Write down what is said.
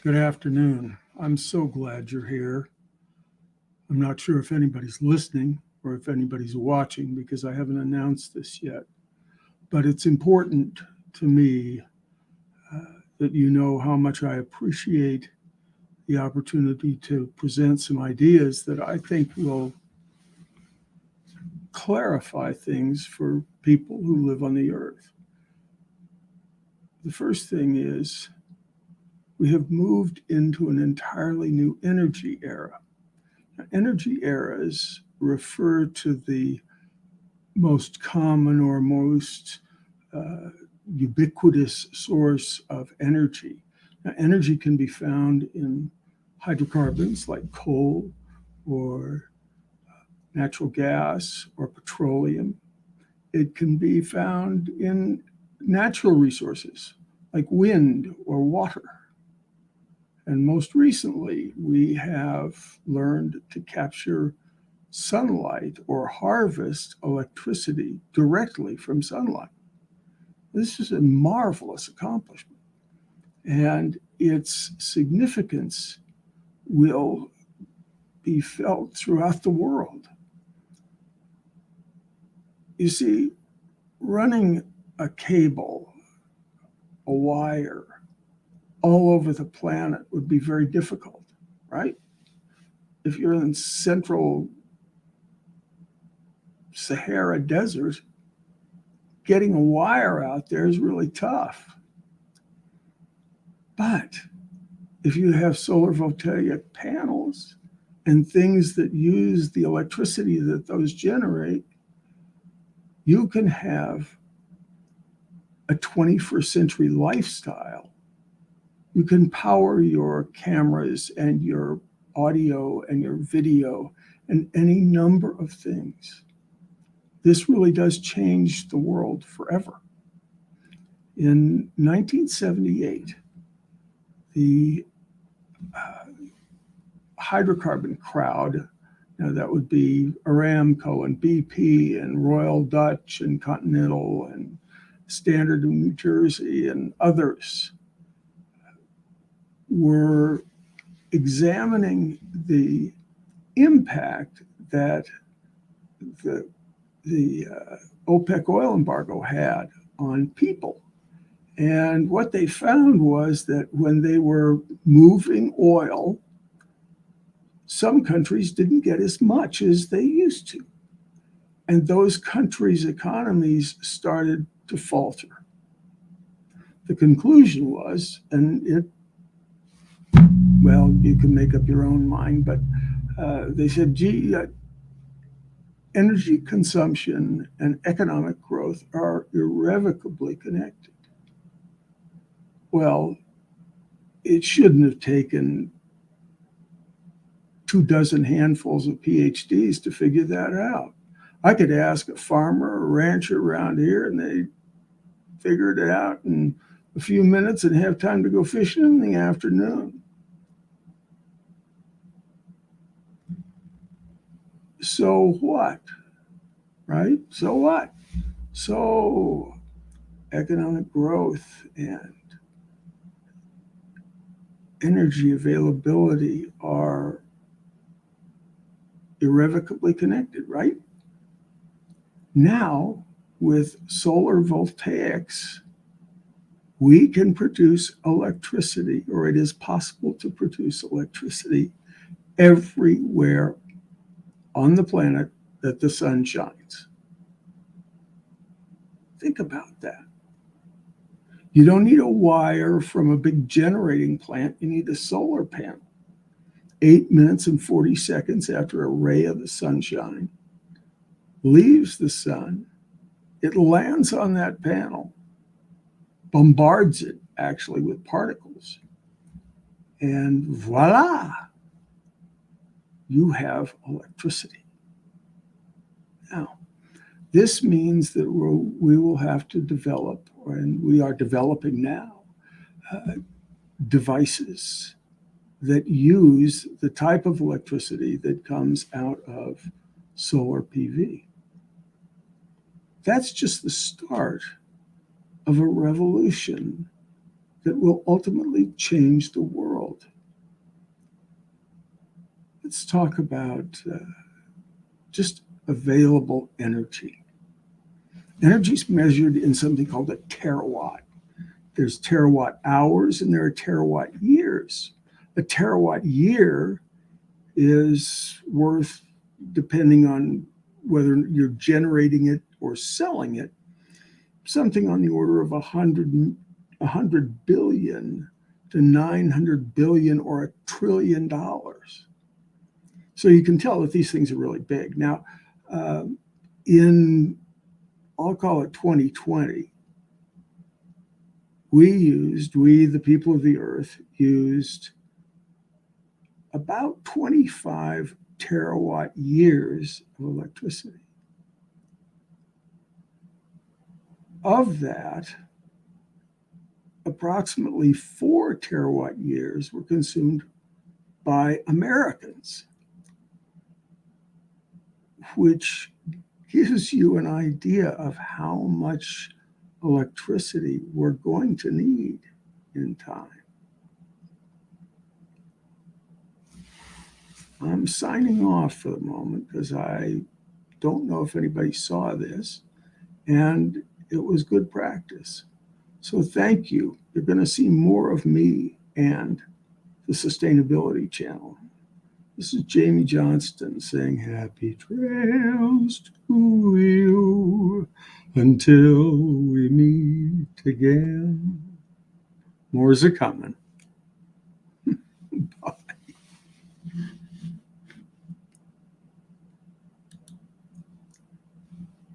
Good afternoon. I'm so glad you're here. I'm not sure if anybody's listening or if anybody's watching because I haven't announced this yet. But it's important to me that you know how much I appreciate the opportunity to present some ideas that I think will clarify things for people who live on the earth. The first thing is we have moved into an entirely new energy era. Now, energy eras refer to the most common or most uh, ubiquitous source of energy. Now, energy can be found in hydrocarbons like coal or natural gas or petroleum. It can be found in natural resources like wind or water. And most recently, we have learned to capture sunlight or harvest electricity directly from sunlight. This is a marvelous accomplishment, and its significance will be felt throughout the world. You see, running a cable, a wire, all over the planet would be very difficult, right? If you're in central Sahara Desert, getting a wire out there is really tough. But if you have solar voltaic panels and things that use the electricity that those generate, you can have a 21st century lifestyle. You can power your cameras and your audio and your video and any number of things. This really does change the world forever. In 1978, the hydrocarbon crowd, that would be Aramco and BP and Royal Dutch and Continental and Standard of New Jersey and others, were examining the impact that the OPEC oil embargo had on people. And what they found was that when they were moving oil, some countries didn't get as much as they used to. And those countries' economies started to falter. The conclusion was, and you can make up your own mind, but they said, energy consumption and economic growth are irrevocably connected. Well, it shouldn't have taken 24 handfuls of PhDs to figure that out. I could ask a farmer or rancher around here, and they figured it out in a few minutes and have time to go fishing in the afternoon. So what? Right? So what? So economic growth and energy availability are irrevocably connected, right? Now, with solar voltaics, we can produce electricity, or it is possible to produce electricity everywhere on the planet that the sun shines. Think about that. You don't need a wire from a big generating plant. You need a solar panel. 8 minutes and 40 seconds after a ray of the sunshine leaves the sun, it lands on that panel, bombards it actually with particles, and voila, you have electricity. Now, this means that we will have to develop, and we are developing now, devices that use the type of electricity that comes out of solar PV. That's just the start of a revolution that will ultimately change the world. let's talk about just available energy. Energy is measured in something called a terawatt. There's terawatt hours and there are terawatt years. A terawatt year is worth, depending on whether you're generating it or selling it, something on the order of 100 billion to 900 billion or $1 trillion. So you can tell that these things are really big. Now, in, I'll call it 2020, we, the people of the earth, used about 25 terawatt years of electricity. Of that, approximately 4 terawatt years were consumed by Americans, which gives you an idea of how much electricity we're going to need in time. I'm signing off for the moment because I don't know if anybody saw this, and it was good practice. So thank you. You're going to see more of me and the Sustainability Channel. This is Jamie Johnston saying happy trails to you until we meet again. More's a coming.